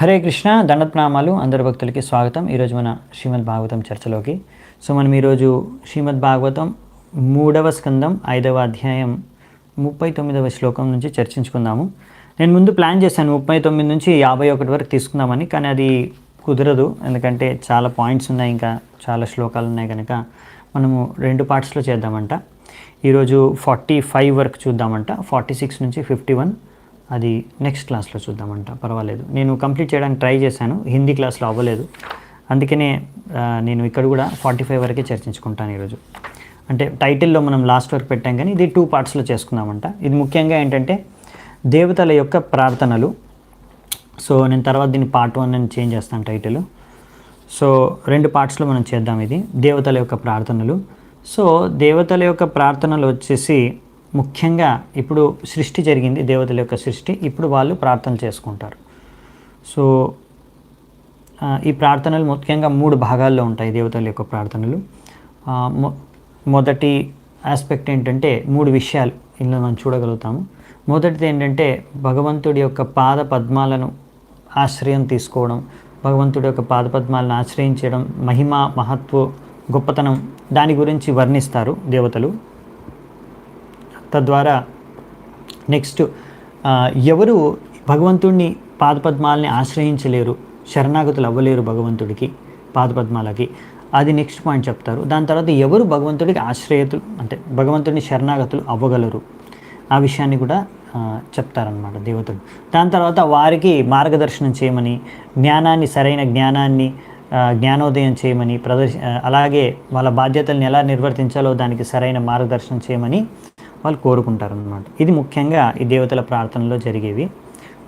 హరే కృష్ణ దండప్రణామాలు అందరి భక్తులకి స్వాగతం. ఈరోజు మన శ్రీమద్ భాగవతం చర్చలోకి. మనం ఈరోజు శ్రీమద్ భాగవతం 3వ స్కందం 5వ అధ్యాయం 39వ శ్లోకం నుంచి చర్చించుకుందాము. నేను ముందు ప్లాన్ చేశాను 39 నుంచి 51 వరకు తీసుకుందామని, కానీ అది కుదరదు. ఎందుకంటే చాలా పాయింట్స్ ఉన్నాయి, ఇంకా చాలా శ్లోకాలు ఉన్నాయి కనుక మనము 2 పార్ట్స్లో చేద్దామంట. ఈరోజు 45 వరకు చూద్దామంట. 46 నుంచి 51 అది నెక్స్ట్ క్లాస్లో చూద్దామంట. పర్వాలేదు, నేను కంప్లీట్ చేయడానికి ట్రై చేశాను, హిందీ క్లాస్లో అవ్వలేదు. అందుకనే నేను ఇక్కడ కూడా 45 వరకే చర్చించుకుంటాను ఈరోజు. అంటే టైటిల్లో మనం లాస్ట్ వరకు పెట్టాం, కానీ ఇది 2 పార్ట్స్లో చేసుకుందామంట. ఇది ముఖ్యంగా ఏంటంటే దేవతల యొక్క ప్రార్థనలు. నేను తర్వాత దీన్ని పార్ట్ 1 అని చేంజ్ చేస్తాను టైటిల్. 2 పార్ట్స్లో మనం చేద్దాం. ఇది దేవతల యొక్క ప్రార్థనలు. దేవతల యొక్క ప్రార్థనలు వచ్చేసి ముఖ్యంగా ఇప్పుడు సృష్టి జరిగింది, దేవతల యొక్క సృష్టి. ఇప్పుడు వాళ్ళు ప్రార్థనలు చేసుకుంటారు. ఈ ప్రార్థనలు ముఖ్యంగా 3 భాగాల్లో ఉంటాయి దేవతల యొక్క ప్రార్థనలు. మొదటి ఆస్పెక్ట్ ఏంటంటే 3 విషయాలు ఇందులో మనం చూడగలుగుతాము. మొదటిది ఏంటంటే భగవంతుడి యొక్క పాద పద్మాలను ఆశ్రయం తీసుకోవడం, భగవంతుడి యొక్క పాద పద్మాలను ఆశ్రయించడం, మహిమ మహత్వ గొప్పతనం దాని గురించి వర్ణిస్తారు దేవతలు. తద్వారా నెక్స్ట్ ఎవరు భగవంతుడిని పాదపద్మాలని ఆశ్రయించలేరు, శరణాగతులు అవ్వలేరు భగవంతుడికి పాదపద్మాలకి, అది నెక్స్ట్ పాయింట్ చెప్తారు. దాని తర్వాత ఎవరు భగవంతుడికి ఆశ్రయతులు అంటే భగవంతుడిని శరణాగతులు అవ్వగలరు, ఆ విషయాన్ని కూడా చెప్తారనమాట దేవతలు. దాని తర్వాత వారికి మార్గదర్శనం చేయమని, జ్ఞానాన్ని సరైన జ్ఞానాన్ని జ్ఞానోదయం చేయమని అలాగే వాళ్ళ బాధ్యతల్ని ఎలా నిర్వర్తించాలో దానికి సరైన మార్గదర్శనం చేయమని వాళ్ళు కోరుకుంటారనమాట. ఇది ముఖ్యంగా ఈ దేవతల ప్రార్థనలో జరిగేవి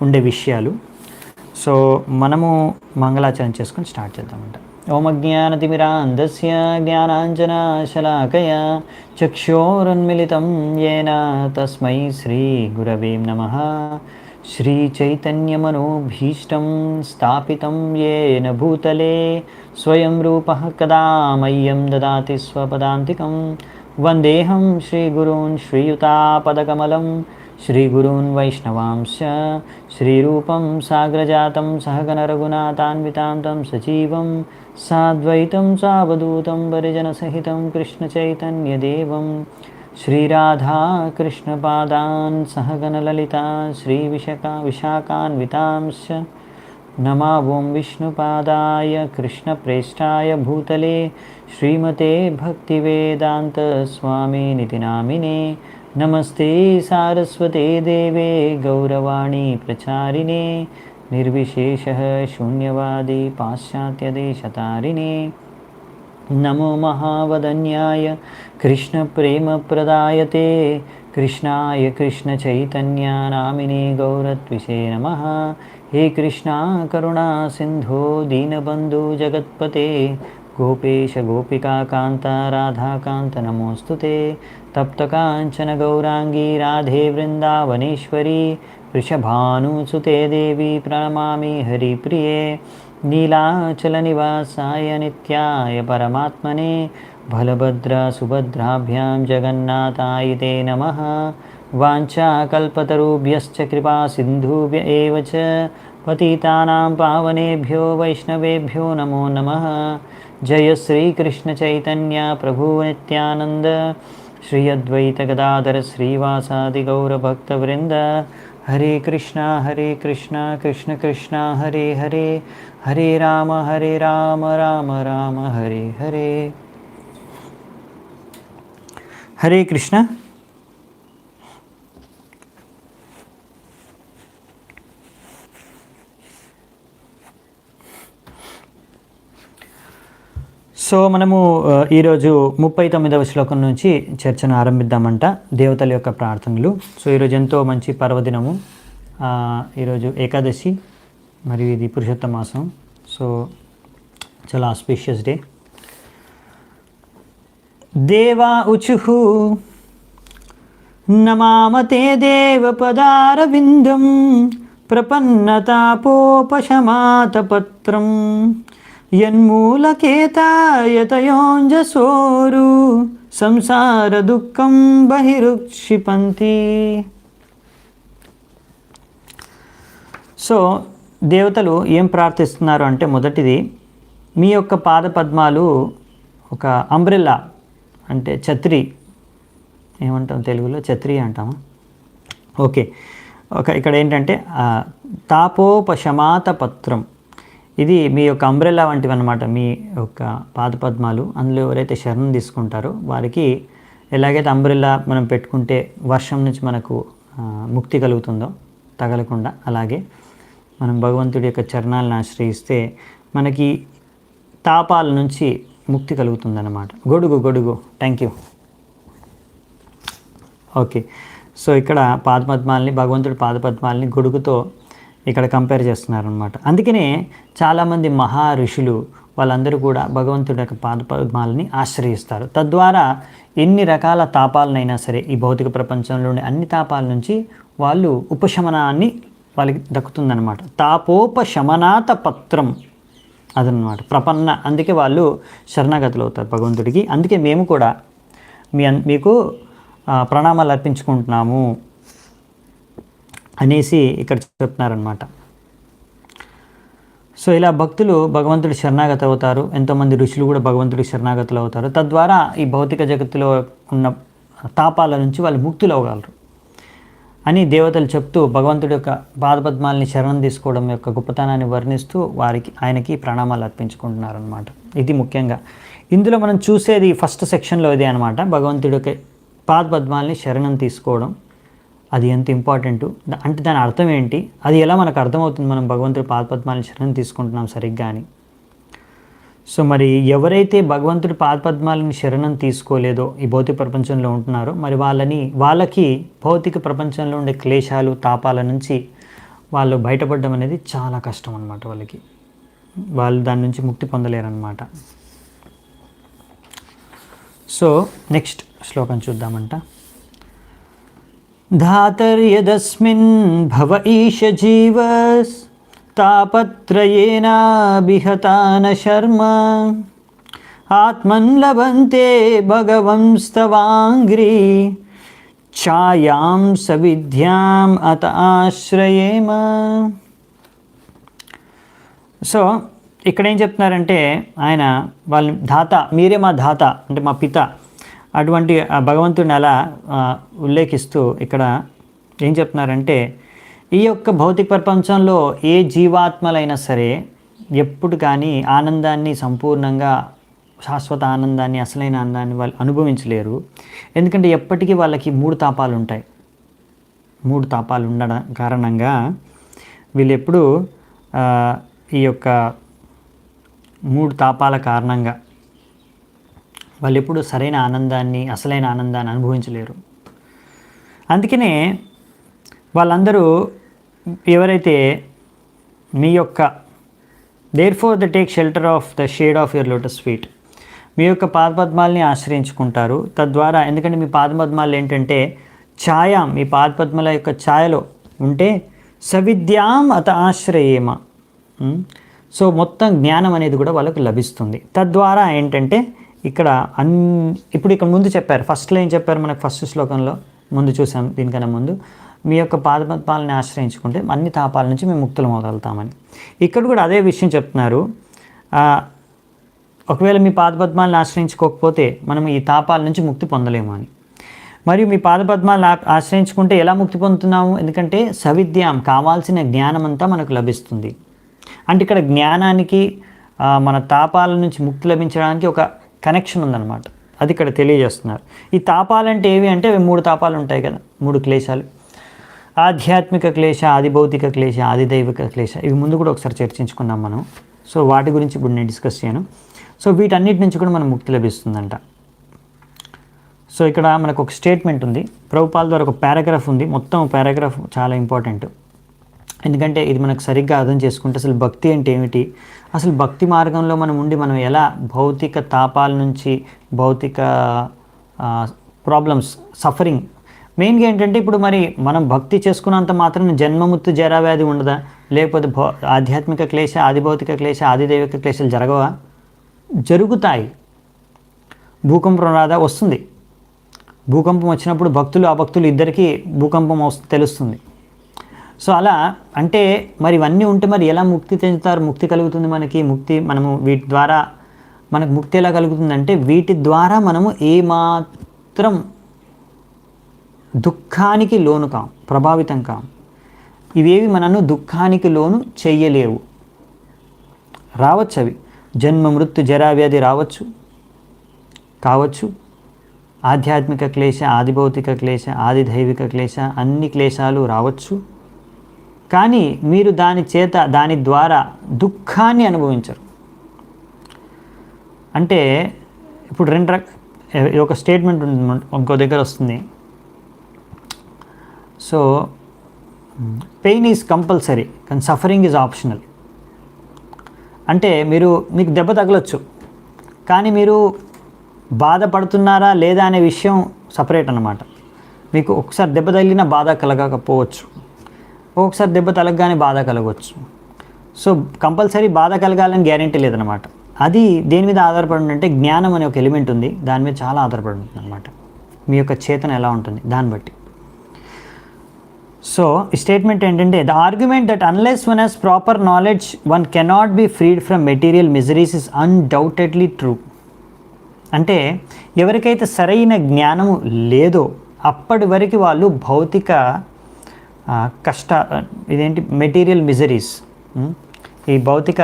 ఉండే విషయాలు. మనము మంగళాచరణ చేసుకొని స్టార్ట్ చేద్దామంట. ఓం అజ్ఞానతిమిరాంధస్య జ్ఞానాంజనశలాకయ చక్షోరున్మిళితం యేన తస్మై శ్రీ గురవే నమః. శ్రీచైతన్యమనోభీష్టం స్థాపితం యేన భూతలే స్వయం రూపః కదా మह्यं దదాతి స్వపదాంతికం. వందేహం శ్రీగురూన్ శ్రీయుతాపదకమలం శ్రీగురూన్ వైష్ణవాంశ శ్రీరూపం సాగ్రజాతం సహగణ రఘునాథాన్వితాంతం సజీవం సాద్వైతం సావధూతం పరిజనసహితం కృష్ణచైతన్యదేవం శ్రీరాధాకృష్ణపాదాన్ సహగణ లలితా విశాఖాన్వితాంశ नमा ओं विष्णुपादाय कृष्णप्रेष्ठाय भूतले श्रीमते भक्तिवेदांत स्वामिनिति नामिने. नमस्ते सारस्वते देवे गौरवाणी प्रचारिणे निर्विशेषः शून्यवादी पाश्चात्यदेशतारिणे. नमो महावदन्याय कृष्णप्रेमप्रदायते कृष्णाय कृष्णचैतन्यनामिने गौरत्विषे नमः. हे कृष्णा करुणा सिंधो दीनबंधु जगत्पते गोपेश गोपिका कांता राधाकांत नमोस्तुते. तप्त कांचन गौरांगी राधे वृंदावनेश्वरी वृषभानुसुते देवी प्रणमामि हरिप्रिये. नीलाचल निवासाय नित्याय परमात्मने बलभद्र सुभद्राभ्यां जगन्नाथाय ते नमः. वाञ्छाकल्पतरुभ्यश्च कृपा सिन्धुभ्य एव च पतितानां पावनेभ्यो वैष्णवेभ्यो नमो नमः. जय श्री कृष्ण चैतन्य प्रभु नित्यानंद श्री अद्वैत गदाधर श्रीवासादि गौरभक्तवृंद. हरे कृष्णा कृष्ण कृष्ण हरे हरे, हरे राम राम राम हरे हरे. हरे कृष्ण. మనము ఈరోజు 39వ శ్లోకం నుంచి చర్చను ఆరంభిద్దామంట, దేవతల యొక్క ప్రార్థనలు. ఈరోజు ఎంతో మంచి పర్వదినము. ఈరోజు ఏకాదశి మరియు ఇది పురుషోత్తమ మాసం. చాలా ఆస్పిషియస్ డే. దేవా ఉచుహు నమామతే దేవపదారవిందం ప్రపన్నతాపోపశమాతపత్రం యన్మూలకేతాయతయోంజసోరు సంసార దుఃఖం బహిరుక్షిపంతి. దేవతలు ఏం ప్రార్థిస్తున్నారు అంటే, మొదటిది మీ యొక్క పాద పద్మాలు ఒక అంబ్రెల్లా, అంటే ఛత్రి, ఏమంటాం తెలుగులో, ఛత్రి అంటామా, ఓకే, ఇక్కడ ఏంటంటే తాపోపశమాత పత్రం, ఇది మీ యొక్క అంబ్రెల్లా వంటివి అన్నమాట. మీ యొక్క పాదపద్మాలు, అందులో ఎవరైతే శరణం తీసుకుంటారో వారికి ఎలాగైతే అంబ్రెల్లా మనం పెట్టుకుంటే వర్షం నుంచి మనకు ముక్తి కలుగుతుందో తగలకుండా, అలాగే మనం భగవంతుడి యొక్క చరణాలను ఆశ్రయిస్తే మనకి తాపాల నుంచి ముక్తి కలుగుతుందన్నమాట. గొడుగు థ్యాంక్ యూ. ఓకే, సో ఇక్కడ పాదపద్మాలని, భగవంతుడి పాదపద్మాలని గొడుగుతో ఇక్కడ కంపేర్ చేస్తున్నారనమాట. అందుకనే చాలామంది మహా ఋషులు వాళ్ళందరూ కూడా భగవంతుడి యొక్క పాదపద్మాలని ఆశ్రయిస్తారు. తద్వారా ఎన్ని రకాల తాపాలనైనా సరే, ఈ భౌతిక ప్రపంచంలోని అన్ని తాపాల నుంచి వాళ్ళు ఉపశమనాన్ని వాళ్ళకి దక్కుతుందన్నమాట. తాపోపశమనాత పత్రం అదనమాట ప్రపన్న. అందుకే వాళ్ళు శరణాగతులు అవుతారు భగవంతుడికి. అందుకే మేము కూడా మీకు ప్రణామాలు అర్పించుకుంటున్నాము అనేసి ఇక్కడ చెప్తున్నారనమాట. సో ఇలా భక్తులు భగవంతుడి శరణాగతి అవుతారు. ఎంతోమంది ఋషులు కూడా భగవంతుడికి శరణాగతులు అవుతారు. తద్వారా ఈ భౌతిక జగత్తులో ఉన్న తాపాల నుంచి వాళ్ళు ముక్తులు అవ్వగలరు అని దేవతలు చెప్తూ భగవంతుడి యొక్క పాదపద్మాలని శరణం తీసుకోవడం యొక్క గొప్పతనాన్ని వర్ణిస్తూ ఆయనకి ప్రణామాలు అర్పించుకుంటున్నారనమాట. ఇది ముఖ్యంగా ఇందులో మనం చూసేది ఫస్ట్ సెక్షన్లో ఇదే అనమాట. భగవంతుడి యొక్క పాదపద్మాలని శరణం తీసుకోవడం అది ఎంత ఇంపార్టెంట్, అంటే దాని అర్థం ఏంటి, అది ఎలా మనకు అర్థమవుతుంది మనం భగవంతుడి పాదపద్మాలని శరణం తీసుకుంటున్నాం సరిగ్గా అని. సో మరి ఎవరైతే భగవంతుడి పాదపద్మాలని శరణం తీసుకోలేదో ఈ భౌతిక ప్రపంచంలో ఉంటున్నారో, మరి వాళ్ళకి భౌతిక ప్రపంచంలో ఉండే క్లేశాలు తాపాల నుంచి వాళ్ళు బయటపడడం అనేది చాలా కష్టం అన్నమాట. వాళ్ళు దాని నుంచి ముక్తి పొందలేరన్నమాట. సో నెక్స్ట్ శ్లోకం చూద్దామంట. ధాతర్యదస్మిన్ భవ ఈశ జీవస్ తాపత్రయేనాభిహతాన శర్మ ఆత్మన్ లభంతే భగవంస్తవాంగ్రీ ఛాయాం సవిద్యాం అత ఆశ్రయేమ. సో ఇక్కడ ఏం చెప్తున్నారంటే, ఆయన వాళ్ళని ధాత, మీరే మా ధాత అంటే మా పిత, అటువంటి భగవంతుడిని అలా ఉల్లేఖిస్తూ ఇక్కడ ఏం చెప్తున్నారంటే, ఈ యొక్క భౌతిక ప్రపంచంలో ఏ జీవాత్మలైనా సరే ఎప్పుడు కానీ ఆనందాన్ని, సంపూర్ణంగా శాశ్వత ఆనందాన్ని, అసలైన ఆనందాన్ని వాళ్ళు అనుభవించలేరు. ఎందుకంటే ఎప్పటికీ వాళ్ళకి 3 తాపాలు ఉంటాయి. 3 తాపాలు ఉండడం కారణంగా వీళ్ళు ఎప్పుడు ఈ యొక్క 3 తాపాల కారణంగా వాళ్ళు ఎప్పుడు సరైన ఆనందాన్ని, అసలైన ఆనందాన్ని అనుభవించలేరు. అందుకనే వాళ్ళందరూ ఎవరైతే మీ యొక్క therefore the take shelter of the shade of your lotus feet, మీ యొక్క పాదపద్మాలని ఆశ్రయించుకుంటారు. తద్వారా, ఎందుకంటే మీ పాదపద్మాలు ఏంటంటే ఛాయ, మీ పాదపద్మాల యొక్క ఛాయలో ఉంటే సవిద్యాం అత ఆశ్రయేమ. సో మొత్తం జ్ఞానం అనేది కూడా వాళ్ళకు లభిస్తుంది. తద్వారా ఏంటంటే ఇక్కడ ఇప్పుడు ఇక్కడ ముందు చెప్పారు, ఫస్ట్లో ఏం చెప్పారు మనకు, ఫస్ట్ శ్లోకంలో ముందు చూసాం, దీనికన్నా ముందు మీ యొక్క పాదపద్మాలని ఆశ్రయించుకుంటే అన్ని తాపాల నుంచి మేము ముక్తులం అవగలుగుతామని. ఇక్కడ కూడా అదే విషయం చెప్తున్నారు. ఒకవేళ మీ పాదపద్మాలను ఆశ్రయించుకోకపోతే మనం ఈ తాపాల నుంచి ముక్తి పొందలేము అని. మరియు మీ పాదపద్మాలను ఆశ్రయించుకుంటే ఎలా ముక్తి పొందుతున్నాము, ఎందుకంటే సవిద్యాం, కావాల్సిన జ్ఞానం అంతా మనకు లభిస్తుంది. అంటే ఇక్కడ జ్ఞానానికి మన తాపాల నుంచి ముక్తి లభించడానికి ఒక కనెక్షన్ ఉందన్నమాట. అది ఇక్కడ తెలియజేస్తున్నారు. ఈ తాపాలంటే ఏవి అంటే 3 తాపాలు ఉంటాయి కదా, 3 క్లేశాలు: ఆధ్యాత్మిక క్లేశ, ఆదిభౌతిక క్లేశ, ఆదిదైవిక క్లేశ. ఇవి ముందు కూడా ఒకసారి చర్చించుకున్నాం మనం. సో వాటి గురించి ఇప్పుడు నేను డిస్కస్ చేయను. సో వీటన్నిటి నుంచి కూడా మనం ముక్తి లభిస్తుందంట. సో ఇక్కడ మనకు ఒక స్టేట్మెంట్ ఉంది, ప్రభుపాల్ ద్వారా ఒక పారాగ్రాఫ్ ఉంది. మొత్తం పారాగ్రాఫ్ చాలా ఇంపార్టెంట్, ఎందుకంటే ఇది మనకు సరిగ్గా అర్థం చేసుకుంటే అసలు భక్తి అంటే ఏమిటి, అసలు భక్తి మార్గంలో మనం ఉండి మనం ఎలా భౌతిక తాపాల నుంచి, భౌతిక ప్రాబ్లమ్స్, సఫరింగ్, మెయిన్గా ఏంటంటే ఇప్పుడు మరి మనం భక్తి చేసుకున్నంత మాత్రం జన్మముత్తు జరావ్యాధి ఉండదా, లేకపోతే ఆధ్యాత్మిక క్లేశ, ఆదిభౌతిక క్లేశ, ఆదిదైవిక క్లేశాలు జరగవా? జరుగుతాయి. భూకంపం రాదా? వస్తుంది. భూకంపం వచ్చినప్పుడు భక్తులు, అభక్తులు ఇద్దరికీ భూకంపం తెలుస్తుంది. సో అలా అంటే మరి ఇవన్నీ ఉంటే మరి ఎలా ముక్తి చెందుతారు, ముక్తి కలుగుతుంది మనకి, మనము వీటి ద్వారా మనకు ముక్తి ఎలా కలుగుతుందంటే వీటి ద్వారా మనము ఏమాత్రం దుఃఖానికి లోను కాం, ప్రభావితం కాం. ఇవేవి మనను దుఃఖానికి లోను చెయ్యలేవు. రావచ్చు అవి జన్మ మృత్యు జరా వ్యాధి రావచ్చు, కావచ్చు, ఆధ్యాత్మిక క్లేశ, ఆదిభౌతిక క్లేశ, ఆది దైవిక క్లేశ, అన్ని క్లేశాలు రావచ్చు. కానీ మీరు దాని ద్వారా దుఃఖాన్ని అనుభవించరు. అంటే ఇప్పుడు ఒక స్టేట్మెంట్ ఉంది, ఇంకో దగ్గర వస్తుంది. సో పెయిన్ ఈజ్ కంపల్సరీ కానీ సఫరింగ్ ఈజ్ ఆప్షనల్. అంటే మీకు దెబ్బ తగలొచ్చు, కానీ మీరు బాధపడుతున్నారా లేదా అనే విషయం సపరేట్ అన్నమాట. మీకు ఒకసారి దెబ్బ తగిలిన బాధ కలగకపోవచ్చు, ఒక్కొక్కసారి దెబ్బ తలగగానే బాధ కలగవచ్చు. సో కంపల్సరీ బాధ కలగాలని గ్యారెంటీ లేదనమాట. అది దేని మీద ఆధారపడి అంటే జ్ఞానం అనే ఒక ఎలిమెంట్ ఉంది, దాని మీద చాలా ఆధారపడి ఉంటుంది అనమాట. మీ యొక్క చేతన ఎలా ఉంటుంది దాన్ని బట్టి. సో ఈ స్టేట్మెంట్ ఏంటంటే the argument that unless one has proper knowledge one cannot be ఫ్రీడ్ from material miseries is undoubtedly true. అంటే ఎవరికైతే సరైన జ్ఞానము లేదో అప్పటి వరకు వాళ్ళు భౌతిక మెటీరియల్ మిజరీస్, ఈ భౌతిక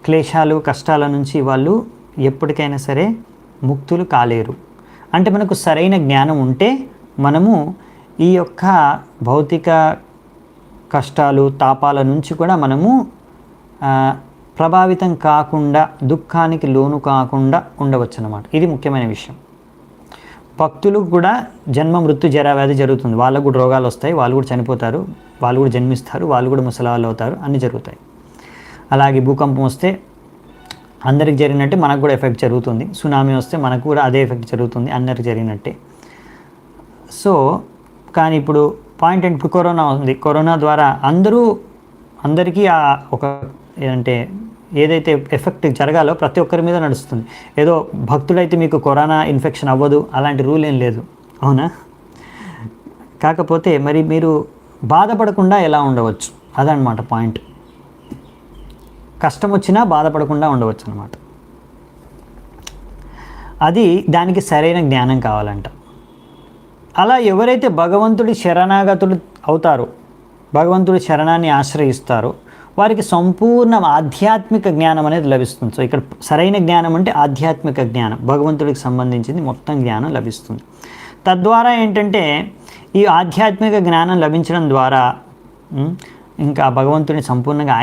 క్లేశాలు కష్టాల నుంచి వాళ్ళు ఎప్పటికైనా సరే ముక్తులు కాలేరు. అంటే మనకు సరైన జ్ఞానం ఉంటే మనము ఈ యొక్క భౌతిక కష్టాలు తాపాల నుంచి కూడా మనము ప్రభావితం కాకుండా, దుఃఖానికి లోను కాకుండా ఉండవచ్చు అన్నమాట. ఇది ముఖ్యమైన విషయం. భక్తులకు కూడా జన్మ మృత్యు జరా వ్యాధి జరుగుతుంది, వాళ్ళకు కూడా రోగాలు వస్తాయి, వాళ్ళు కూడా చనిపోతారు, వాళ్ళు కూడా జన్మిస్తారు, వాళ్ళు కూడా ముసలాళ్ళు అవుతారు, అన్నీ జరుగుతాయి. అలాగే భూకంపం వస్తే అందరికి జరిగినట్టే మనకు కూడా ఎఫెక్ట్ జరుగుతుంది, సునామీ వస్తే మనకు కూడా అదే ఎఫెక్ట్ జరుగుతుంది, అందరికి జరిగినట్టే. సో కానీ ఇప్పుడు పాయింట్ అంటే ఇప్పుడు కరోనా ఉంది, కరోనా ద్వారా అందరికీ ఒక అంటే ఏదైతే ఎఫెక్ట్ జరగాలో ప్రతి ఒక్కరి మీద నడుస్తుంది. ఏదో భక్తుడైతే మీకు కరోనా ఇన్ఫెక్షన్ అవ్వదు అలాంటి రూల్ ఏం లేదు, అవునా? కాకపోతే మరి మీరు బాధపడకుండా ఎలా ఉండవచ్చు అదనమాట పాయింట్. కష్టం వచ్చినా బాధపడకుండా ఉండవచ్చు అన్నమాట. అది దానికి సరైన జ్ఞానం కావాలంట. అలా ఎవరైతే భగవంతుడి శరణాగతులు అవుతారో, భగవంతుడి శరణాన్ని ఆశ్రయిస్తారో వారికి సంపూర్ణ ఆధ్యాత్మిక జ్ఞానం అనేది లభిస్తుంది. సో ఇక్కడ సరైన జ్ఞానం అంటే ఆధ్యాత్మిక జ్ఞానం, భగవంతుడికి సంబంధించింది మొత్తం జ్ఞానం లభిస్తుంది. తద్వారా ఏంటంటే ఈ ఆధ్యాత్మిక జ్ఞానం లభించడం ద్వారా ఇంకా భగవంతుడిని సంపూర్ణంగా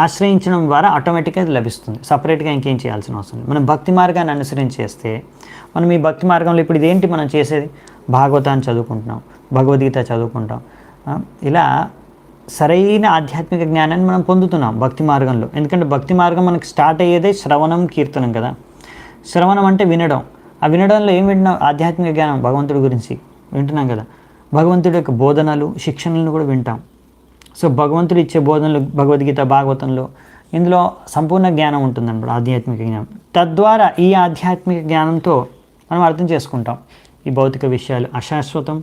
ఆశ్రయించడం ద్వారా ఆటోమేటిక్గా అది లభిస్తుంది. సపరేట్గా ఇంకేం చేయాల్సిన అవసరం లేదు. మనం భక్తి మార్గాన్ని అనుసరించి చేస్తే మనం ఈ భక్తి మార్గంలో ఇప్పుడు ఇదేంటి మనం చేసేది, భాగవతాన్ని చదువుకుంటున్నాం, భగవద్గీత చదువుకుంటాం, ఇలా సరైన ఆధ్యాత్మిక జ్ఞానాన్ని మనం పొందుతున్నాం భక్తి మార్గంలో. ఎందుకంటే భక్తి మార్గం మనకి స్టార్ట్ అయ్యేదే శ్రవణం కీర్తనం కదా. శ్రవణం అంటే వినడం, ఆ వినడంలో ఏం వింటున్నాం, ఆధ్యాత్మిక జ్ఞానం భగవంతుడి గురించి వింటున్నాం కదా. భగవంతుడి యొక్క బోధనలు శిక్షణలను కూడా వింటాం. సో భగవంతుడు ఇచ్చే బోధనలు భగవద్గీత భాగవతంలో ఇందులో సంపూర్ణ జ్ఞానం ఉంటుందన్నమాట, ఆధ్యాత్మిక జ్ఞానం. తద్వారా ఈ ఆధ్యాత్మిక జ్ఞానంతో మనం అర్థం చేసుకుంటాం ఈ భౌతిక విషయాలు అశాశ్వతం,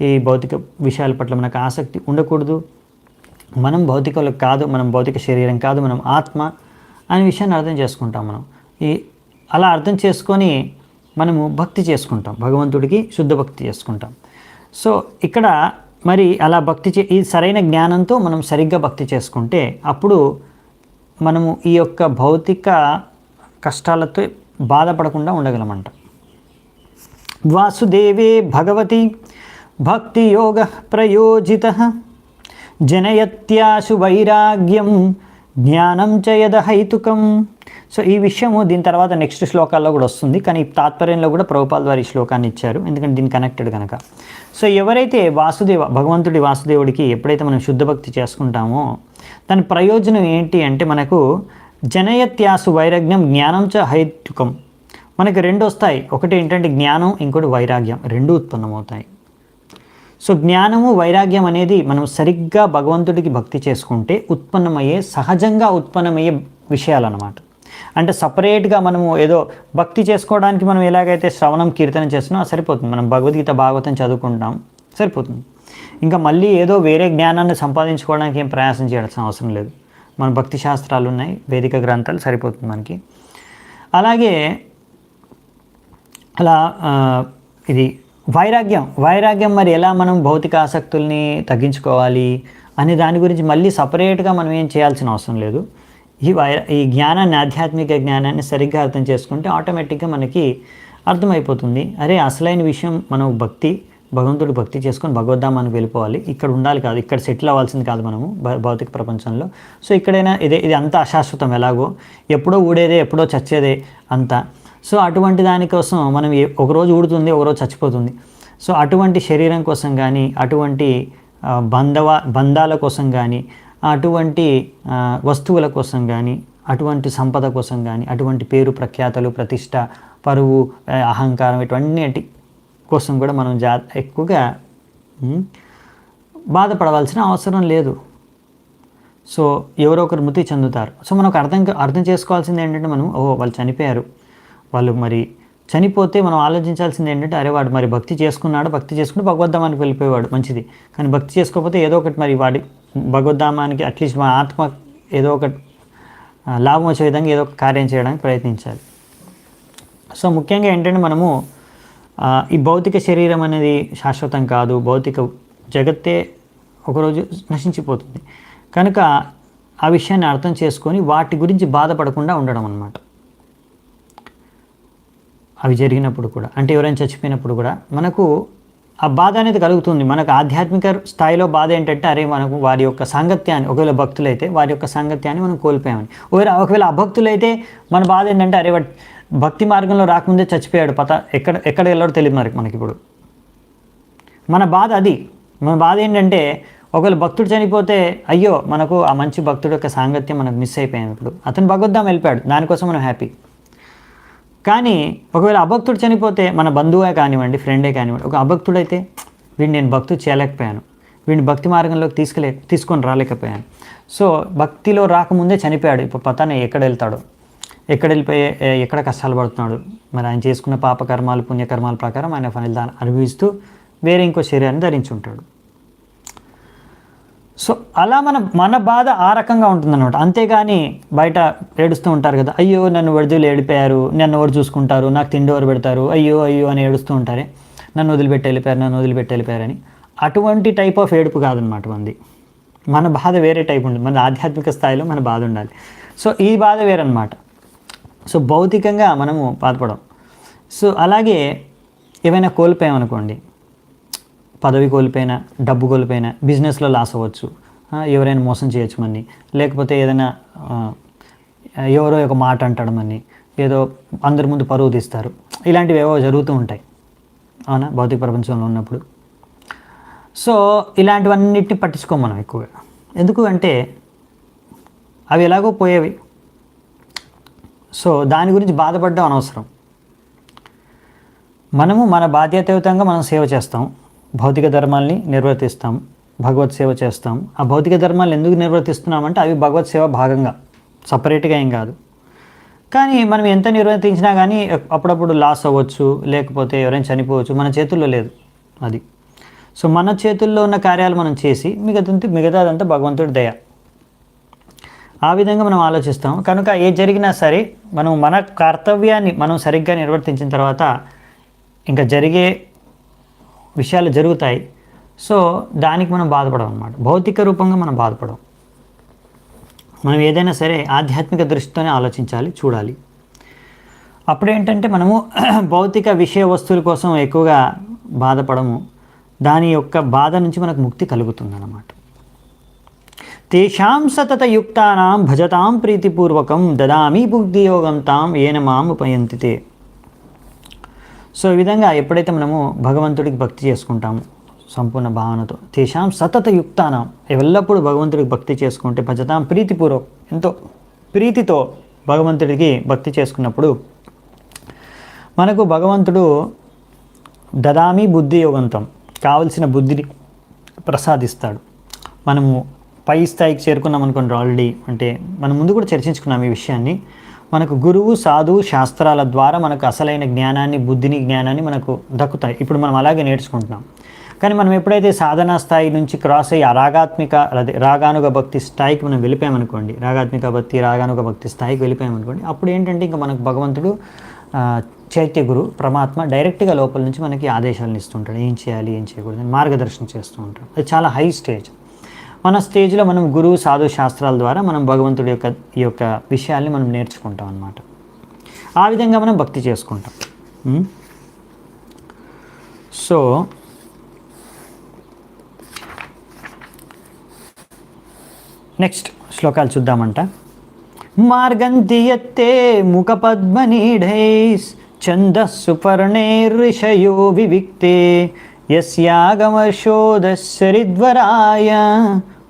ఈ భౌతిక విషయాల పట్ల మనకు ఆసక్తి ఉండకూడదు, మనం భౌతికులకు కాదు, మనం భౌతిక శరీరం కాదు, మనం ఆత్మ అనే విషయాన్ని అర్థం చేసుకుంటాం. మనం అలా అర్థం చేసుకొని మనము భక్తి చేసుకుంటాం, భగవంతుడికి శుద్ధ భక్తి చేసుకుంటాం. సో ఇక్కడ మరి అలా ఈ సరైన జ్ఞానంతో మనం సరిగ్గా భక్తి చేసుకుంటే అప్పుడు మనము ఈ యొక్క భౌతిక కష్టాలతో బాధపడకుండా ఉండగలమంట. వాసుదేవే భగవతి భక్తి యోగ ప్రయోజిత జనయత్యాశు వైరాగ్యం జ్ఞానం చ యదహైతుకం. సో ఈ విషయము దీని తర్వాత నెక్స్ట్ శ్లోకాల్లో కూడా వస్తుంది, కానీ తాత్పర్యంలో కూడా ప్రభుపాల్ వారి ఈ శ్లోకాన్ని ఇచ్చారు, ఎందుకంటే దీని కనెక్టెడ్ కనుక. సో ఎవరైతే భగవంతుడి వాసుదేవుడికి ఎప్పుడైతే మనం శుద్ధ భక్తి చేసుకుంటామో దాని ప్రయోజనం ఏంటి అంటే మనకు జనయత్యాసు వైరాగ్యం జ్ఞానం చ హైతుకం. మనకి రెండు వస్తాయి, ఒకటి ఏంటంటే జ్ఞానం, ఇంకోటి వైరాగ్యం, రెండు ఉత్పన్నమవుతాయి. సో జ్ఞానము వైరాగ్యం అనేది మనం సరిగ్గా భగవంతుడికి భక్తి చేసుకుంటే సహజంగా ఉత్పన్నమయ్యే విషయాలు అన్నమాట. అంటే సపరేట్గా మనము ఏదో భక్తి చేసుకోవడానికి మనం ఎలాగైతే శ్రవణం కీర్తనం చేస్తున్నామో సరిపోతుంది, మనం భగవద్గీత భాగవతం చదువుకుంటాం సరిపోతుంది. ఇంకా మళ్ళీ ఏదో వేరే జ్ఞానాన్ని సంపాదించుకోవడానికి ఏం ప్రయాసం చేయాల్సిన అవసరం లేదు. మన భక్తి శాస్త్రాలు ఉన్నాయి, వేదిక గ్రంథాలు సరిపోతుంది మనకి. అలాగే అలా ఇది వైరాగ్యం మరి ఎలా మనం భౌతిక ఆసక్తుల్ని తగ్గించుకోవాలి అనే దాని గురించి మళ్ళీ సపరేట్గా మనం ఏం చేయాల్సిన అవసరం లేదు. ఈ జ్ఞానాన్ని, ఆధ్యాత్మిక జ్ఞానాన్ని సరిగ్గా అర్థం చేసుకుంటే ఆటోమేటిక్గా మనకి అర్థమైపోతుంది. అరే అసలైన విషయం మనం భగవంతుడు భక్తి చేసుకొని భగవద్ధామానికి వెళ్ళిపోవాలి, ఇక్కడ ఉండాలి కాదు, ఇక్కడ సెటిల్ అవ్వాల్సింది కాదు మనము భౌతిక ప్రపంచంలో. సో ఇక్కడైనా ఇది అంతా అశాశ్వతం, ఎలాగో ఎప్పుడో ఊడేదే ఎప్పుడో చచ్చేదే అంతా. సో అటువంటి దానికోసం మనం ఒకరోజు ఊడుతుంది, ఒకరోజు చచ్చిపోతుంది. సో అటువంటి శరీరం కోసం కానీ, అటువంటి బంధాల కోసం కానీ, అటువంటి వస్తువుల కోసం కానీ, అటువంటి సంపద కోసం కానీ, అటువంటి పేరు ప్రఖ్యాతలు, ప్రతిష్ట, పరువు, అహంకారం ఇవన్నీ కోసం కూడా మనం ఎక్కువగా బాధపడవలసిన అవసరం లేదు. సో ఎవరో ఒకరు మృతి చెందుతారు. సో మనకు అర్థం చేసుకోవాల్సింది ఏంటంటే, మనం వాళ్ళు చనిపోయారు, వాళ్ళు మరి చనిపోతే మనం ఆలోచించాల్సింది ఏంటంటే, అరే వాడు మరి భక్తి చేసుకుంటూ భగవద్ధామానికి వెళ్ళిపోయేవాడు, మంచిది. కానీ భక్తి చేసుకోకపోతే ఏదో ఒకటి మరి వాడి భగవద్ధామానికి అట్లీస్ట్ మా ఆత్మ ఏదో ఒకటి లాభం వచ్చే విధంగా ఏదో ఒక కార్యం చేయడానికి ప్రయత్నించాలి. సో ముఖ్యంగా ఏంటంటే, మనము ఈ భౌతిక శరీరం అనేది శాశ్వతం కాదు, భౌతిక జగత్తే ఒకరోజు నశించిపోతుంది. కనుక ఆ విషయాన్ని అర్థం చేసుకొని వాటి గురించి బాధపడకుండా ఉండడం అన్నమాట. అవి జరిగినప్పుడు కూడా, అంటే ఎవరైనా చచ్చిపోయినప్పుడు కూడా మనకు ఆ బాధ అనేది కలుగుతుంది. మనకు ఆధ్యాత్మిక స్థాయిలో బాధ ఏంటంటే, అరే మనకు వారి యొక్క సాంగత్యాన్ని, ఒకవేళ భక్తులైతే వారి యొక్క సాంగత్యాన్ని మనం కోల్పోయామని. ఒకవేళ అభక్తులైతే మన బాధ ఏంటంటే, అరే వాడు భక్తి మార్గంలో రాకముందే చచ్చిపోయాడు, ఎక్కడ వెళ్ళాడో తెలియదు మనకి ఇప్పుడు. మన బాధ అది. మన బాధ ఏంటంటే, ఒకవేళ భక్తుడు చనిపోతే అయ్యో మనకు ఆ మంచి భక్తుడు యొక్క సాంగత్యం మనకు మిస్ అయిపోయాం, ఇప్పుడు అతను భగవద్ధాం వెళ్ళిపోయాడు, దానికోసం మనం హ్యాపీ. కానీ ఒకవేళ అభక్తుడు చనిపోతే, మన బంధువే కానివ్వండి, ఫ్రెండే కానివ్వండి, ఒక అభక్తుడైతే వీడిని నేను భక్తుడు చేయలేకపోయాను, వీడిని భక్తి మార్గంలోకి తీసుకొని రాలేకపోయాను. సో భక్తిలో రాకముందే చనిపోయాడు, ఇప్పుడు పతానే ఎక్కడ వెళ్తాడో, ఎక్కడ కష్టాలు పడుతున్నాడు, మరి ఆయన చేసుకున్న పాపకర్మాలు పుణ్యకర్మాల ప్రకారం ఆయన ఫలితాన్ని అనుభవిస్తూ వేరే ఇంకో శరీరాన్ని ధరించి ఉంటాడు. సో అలా మన బాధ ఆ రకంగా ఉంటుందన్నమాట. అంతేగాని బయట ఏడుస్తూ ఉంటారు కదా, అయ్యో నన్ను వదిలి ఏడిపోయారు, నన్ను ఎవరు చూసుకుంటారు, నాకు తిండి ఎవరు పెడతారు, అయ్యో అని ఏడుస్తూ ఉంటారే, నన్ను వదిలిపెట్టి వెళ్ళిపోయారని. అటువంటి టైప్ ఆఫ్ ఏడుపు కాదనమాట మంది. మన బాధ వేరే టైప్ ఉంటుంది, మన ఆధ్యాత్మిక స్థాయిలో మన బాధ ఉండాలి. సో ఈ బాధ వేరనమాట. సో భౌతికంగా మనము బాధపడం. సో అలాగే ఏమైనా కోల్పోయామనుకోండి, పదవి కోల్పోయినా, డబ్బు కోల్పోయినా, బిజినెస్లో లాస్ అవ్వచ్చు, ఎవరైనా మోసం చేయొచ్చు మని, లేకపోతే ఏదైనా ఎవరో ఒక మాట అంటాడమని, ఏదో అందరి ముందు పరువు తీస్తారు, ఇలాంటివి ఏవో జరుగుతూ ఉంటాయి, అవునా, భౌతిక ప్రపంచంలో ఉన్నప్పుడు. సో ఇలాంటివన్నిటిని పట్టించుకోం మనం ఎక్కువగా. ఎందుకు అంటే అవి ఎలాగో పోయేవి. సో దాని గురించి బాధపడడం అనవసరం. మనము మన బాధ్యతాయుతంగా మనం సేవ చేస్తాం, భౌతిక ధర్మాల్ని నిర్వర్తిస్తాం, భగవత్ సేవ చేస్తాం. ఆ భౌతిక ధర్మాలు ఎందుకు నిర్వర్తిస్తున్నామంటే అవి భగవత్ సేవ భాగంగా, సపరేట్గా ఏం కాదు. కానీ మనం ఎంత నిర్వర్తించినా కానీ అప్పుడప్పుడు లాస్ అవ్వచ్చు, లేకపోతే ఎవరైనా చనిపోవచ్చు, మన చేతుల్లో లేదు అది. సో మన చేతుల్లో ఉన్న కార్యాలు మనం చేసి మిగతాదంతా భగవంతుడి దయ. ఆ విధంగా మనం ఆలోచిస్తాం. కనుక ఏ జరిగినా సరే మనం మన కర్తవ్యాన్ని మనం సరిగ్గా నిర్వర్తించిన తర్వాత ఇంకా జరిగే విషయాలు జరుగుతాయి. సో దానికి మనం బాధపడం అన్నమాట. భౌతిక రూపంగా మనం బాధపడం. మనం ఏదైనా సరే ఆధ్యాత్మిక దృష్టితోనే ఆలోచించాలి, చూడాలి. అప్పుడేంటంటే మనము భౌతిక విషయ వస్తువుల కోసం ఎక్కువగా బాధపడము. దాని యొక్క బాధ నుంచి మనకు ముక్తి కలుగుతుందన్నమాట. తేషాం సతతయుక్తానాం భజతాం ప్రీతిపూర్వకం దదామి బుద్ధియోగం తాం ఏన మాం ఉపయంతితే. సో ఈ విధంగా ఎప్పుడైతే మనము భగవంతుడికి భక్తి చేసుకుంటాము సంపూర్ణ భావనతో, తేషాం సతతయుక్తానాం, ఎల్లప్పుడూ భగవంతుడికి భక్తి చేసుకుంటే, భజతాం ప్రీతిపూర్వకం, ఎంతో ప్రీతితో భగవంతుడికి భక్తి చేసుకున్నప్పుడు మనకు భగవంతుడు దదామి బుద్ధియోగంతం, కావలసిన బుద్ధిని ప్రసాదిస్తాడు. మనము పై స్థాయికి చేరుకున్నాం అనుకోండి ఆల్రెడీ, అంటే మనం ముందు కూడా చర్చించుకున్నాం ఈ విషయాన్ని. మనకు గురువు, సాధువు, శాస్త్రాల ద్వారా మనకు అసలైన జ్ఞానాన్ని, జ్ఞానాన్ని మనకు దక్కుతాయి. ఇప్పుడు మనం అలాగే నేర్చుకుంటున్నాం. కానీ మనం ఎప్పుడైతే సాధనా స్థాయి నుంచి క్రాస్ అయ్యి అదే రాగానుగ భక్తి స్థాయికి మనం వెళ్ళిపోయామనుకోండి, రాగాత్మిక భక్తి రాగానుగ భక్తి స్థాయికి వెళ్ళిపోయామనుకోండి, అప్పుడు ఏంటంటే ఇంకా మనకు భగవంతుడు చైత్య గురు పరమాత్మ డైరెక్ట్గా లోపల నుంచి మనకి ఆదేశాలను ఇస్తుంటాడు, ఏం చేయాలి ఏం చేయకూడదు అని మార్గదర్శనం చేస్తూ ఉంటాడు. అది చాలా హై స్టేజ్. మన స్టేజ్లో మనం గురువు సాధు శాస్త్రాల ద్వారా మనం భగవంతుడి ఈ యొక్క విషయాల్ని మనం నేర్చుకుంటాం అన్నమాట. ఆ విధంగా మనం భక్తి చేసుకుంటాం. సో నెక్స్ట్ శ్లోకాలు చూద్దామంట. మార్గంతియత్తే ముఖ పద్మనీఢైస్ ఛందస్సు పర్ణైర్షయో వివిక్తే యస్యాగమశోదశరిద్వరాయ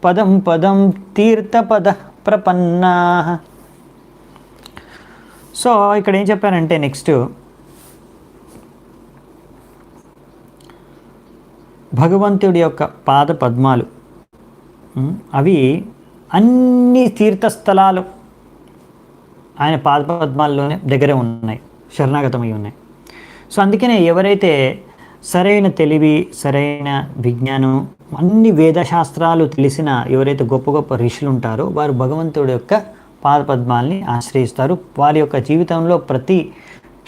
పదం పదం తీర్థపద ప్రపన్నా. సో ఇక్కడ ఏం చెప్పారంటే నెక్స్ట్ భగవంతుడి యొక్క పాద పద్మాలు అవి అన్ని తీర్థస్థలాలు ఆయన పాదపద్మాల్లోనే దగ్గరే ఉన్నాయి, శరణాగతమై ఉన్నాయి. సో అందుకనే ఎవరైతే సరైన తెలివి, సరైన విజ్ఞానం, అన్ని వేదశాస్త్రాలు తెలిసిన ఎవరైతే గొప్ప గొప్ప ఋషులు ఉంటారో వారు భగవంతుడి యొక్క పాదపద్మాల్ని ఆశ్రయిస్తారు. వారి యొక్క జీవితంలో ప్రతి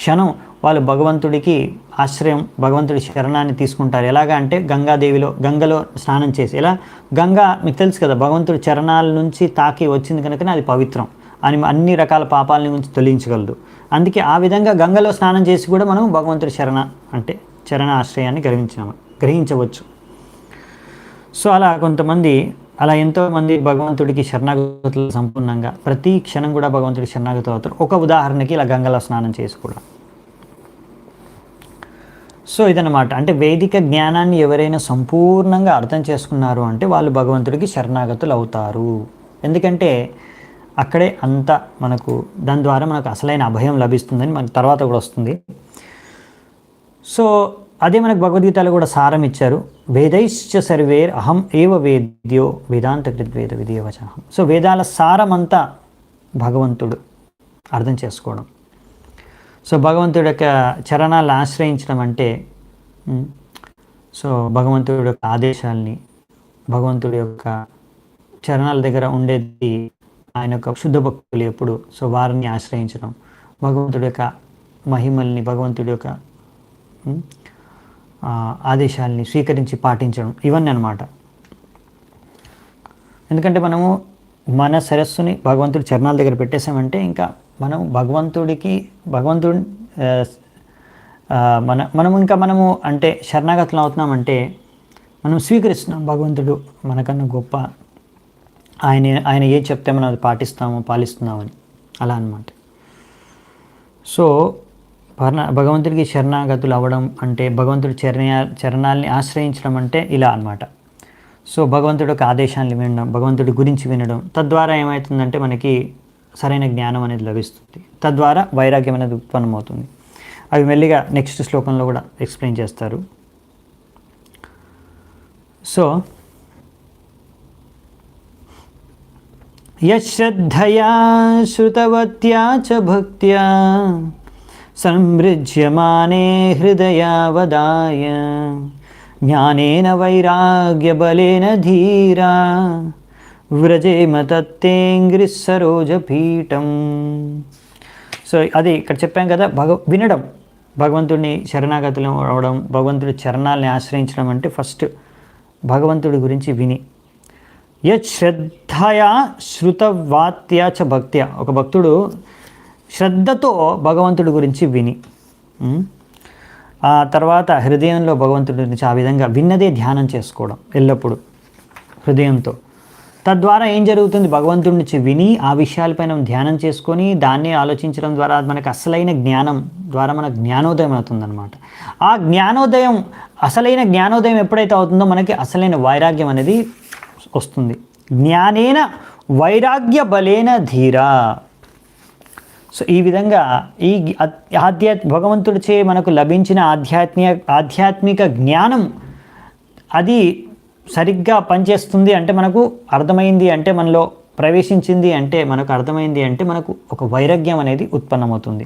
క్షణం వాళ్ళు భగవంతుడికి ఆశ్రయం, భగవంతుడి శరణాన్ని తీసుకుంటారు. ఎలాగా అంటే గంగలో స్నానం చేసి, ఎలా గంగా మీకు తెలుసు కదా, భగవంతుడి చరణాల నుంచి తాకి వచ్చింది కనుకనే అది పవిత్రం అని అన్ని రకాల పాపాల నుంచి తొలగించగలదు. అందుకే ఆ విధంగా గంగలో స్నానం చేసి కూడా మనం భగవంతుడి చరణ ఆశ్రయాన్ని గ్రహించవచ్చు. సో అలా కొంతమంది, అలా ఎంతోమంది భగవంతుడికి శరణాగతులు సంపూర్ణంగా ప్రతి క్షణం కూడా భగవంతుడికి శరణాగతులు అవుతారు. ఒక ఉదాహరణకి ఇలా గంగలో స్నానం చేసి కూడా. సో ఇదన్నమాట. అంటే వేదిక జ్ఞానాన్ని ఎవరైనా సంపూర్ణంగా అర్థం చేసుకున్నారు అంటే వాళ్ళు భగవంతుడికి శరణాగతులు అవుతారు. ఎందుకంటే అక్కడే అంతా మనకు, దాని ద్వారా మనకు అసలైన అభయం లభిస్తుందని మనకు తర్వాత కూడా వస్తుంది. సో అదే మనకు భగవద్గీతలో కూడా సారం ఇచ్చారు. వేదైశ్చ సర్వేర్ అహం ఏవ వేద్యో వేదాంత కృద్వేద విధియవచహం. సో వేదాల సారం అంతా భగవంతుడు అర్థం చేసుకోవడం. సో భగవంతుడి యొక్క చరణాలను ఆశ్రయించడం అంటే సో భగవంతుడి యొక్క ఆదేశాల్ని, భగవంతుడి యొక్క చరణాల దగ్గర ఉండేది ఆయన యొక్క శుద్ధ భక్తులు ఎప్పుడు, సో వారిని ఆశ్రయించడం, భగవంతుడి యొక్క మహిమల్ని, భగవంతుడి యొక్క ఆదేశాల్ని స్వీకరించి పాటించడం, ఇవన్నీ అన్నమాట. ఎందుకంటే మనము మన సరస్సుని భగవంతుడి చరణాల దగ్గర పెట్టేసామంటే ఇంకా మనం మనము అంటే శరణాగతులు అవుతున్నామంటే మనం స్వీకరిస్తున్నాం భగవంతుడు మనకన్నా గొప్ప, ఆయన ఏం చెప్తే మనం అది పాలిస్తున్నామని, అలా అన్నమాట. సో భగవంతుడికి శరణాగతులు అవ్వడం అంటే భగవంతుడి చరణాలని ఆశ్రయించడం అంటే ఇలా అన్నమాట. సో భగవంతుడి యొక్క ఆదేశాన్ని వినడం, భగవంతుడి గురించి వినడం, తద్వారా ఏమవుతుందంటే మనకి సరైన జ్ఞానం అనేది లభిస్తుంది. తద్వారా వైరాగ్యం అనేది ఉత్పన్నమవుతుంది. అవి మెల్లిగా నెక్స్ట్ శ్లోకంలో కూడా ఎక్స్ప్లెయిన్ చేస్తారు. సో యశ్రద్ధయా శ్రుతవత్యా చ భక్త్యా సంమృజ్యమానే హృదయావదాయ జ్ఞానేన వైరాగ్యబలేన ధీరా వ్రజేమ తత్తేంగ్రి సరోజపీఠం. సో అది ఇక్కడ చెప్పాం కదా, వినడం, భగవంతుడిని శరణాగతులు అవడం, భగవంతుడి చరణాలని ఆశ్రయించడం అంటే ఫస్ట్ భగవంతుడి గురించి విని, యత్ శ్రద్ధయా శ్రుతవాత్యా చ భక్త్యా, ఒక భక్తుడు శ్రద్ధతో భగవంతుడి గురించి విని, ఆ తర్వాత హృదయంలో భగవంతుడి గురించి ఆ విధంగా విన్నదే ధ్యానం చేసుకోవడం ఎల్లప్పుడూ హృదయంతో. తద్వారా ఏం జరుగుతుంది, భగవంతుడి నుంచి విని ఆ విషయాలపైన ధ్యానం చేసుకొని దాన్ని ఆలోచించడం ద్వారా మనకు అసలైన జ్ఞానం ద్వారా మనకు జ్ఞానోదయం అవుతుందన్నమాట. ఆ జ్ఞానోదయం, అసలైన జ్ఞానోదయం ఎప్పుడైతే అవుతుందో మనకి అసలైన వైరాగ్యం అనేది వస్తుంది. జ్ఞానేన వైరాగ్య బలేన ధీరా. సో ఈ విధంగా ఈ భగవంతుడిచే మనకు లభించిన ఆధ్యాత్మిక జ్ఞానం అది సరిగ్గా పనిచేస్తుంది అంటే, మనకు అర్థమైంది అంటే, మనలో ప్రవేశించింది అంటే, మనకు అర్థమైంది అంటే మనకు ఒక వైరాగ్యం అనేది ఉత్పన్నమవుతుంది.